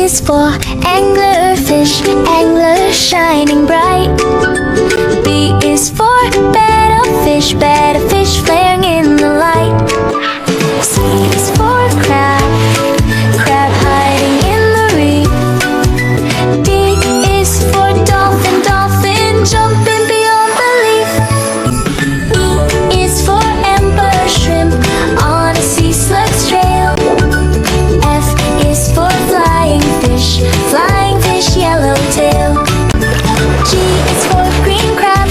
is for anglerfish, angler shining bright. B is for betta fish, betta fish flaring in the light. C is for crab, crab hiding in the reef. D is for dolphin, dolphin jumping beyond belief. E is for emperor shrimp on a sea slug's trail. F is for flying fish, yellowtail. G is for green crab,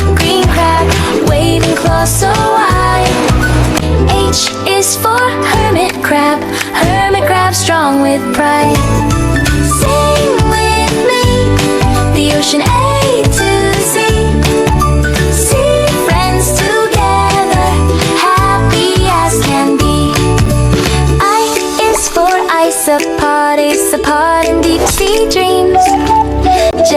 waving claws so wide. H is for hermit crab strong with pride. Sing with me, the ocean A to Z. Sea friends together, happy as can be. I is for isopod in deep sea dreams. J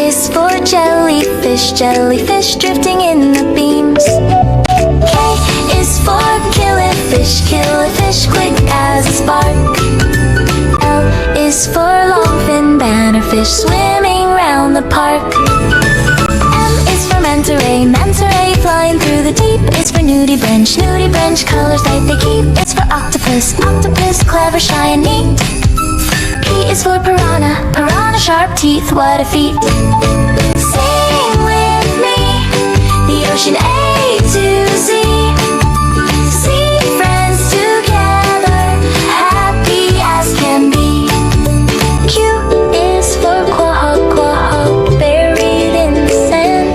is for jellyfish, jellyfish drifting in the beams. K is for killifish, killifish quick as a spark. L is for longfin bannerfish swimming round the park. M is for manta ray, flying through the deep. It's for nudibranch, colors that they keep. It's for octopus, clever, shy and neat. P is for piranha, sharp teeth, what a feat. Sing with me, the ocean A to Z. Sea friends together, happy as can be. Q is for quahog, buried in the sand.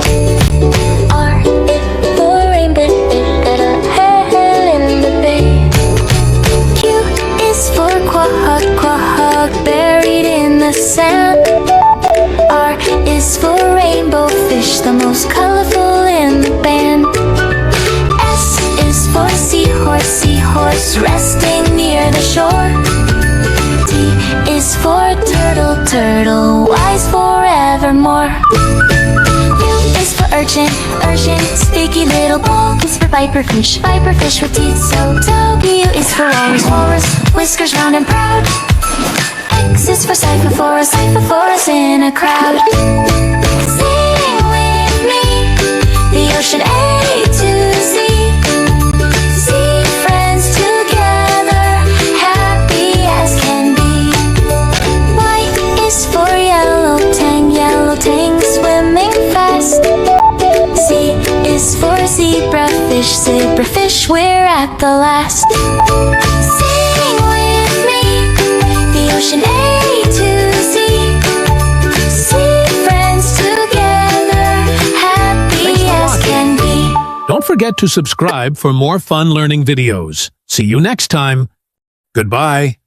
R is for rainbow fish, got a head in the bay. Q is for quahog, buried in the sand. R is for rainbow fish, the most colorful in the band. S is for seahorse, resting near the shore. T is for turtle, wise forevermore. U is for urchin, sticky little ball. Is for viperfish, with teeth so tough. U is for walrus, whiskers round and proud. X is for Cyphophorus in a crowd. Sing with me, the ocean A to Z. Sea friends together, happy as can be. Y is for yellow tang swimming fast. Z is for zebrafish, we're at the last. Sing with me, the ocean A to Z. Sea friends together, happy as can be. Don't forget to subscribe for more fun learning videos. See you next time. Goodbye.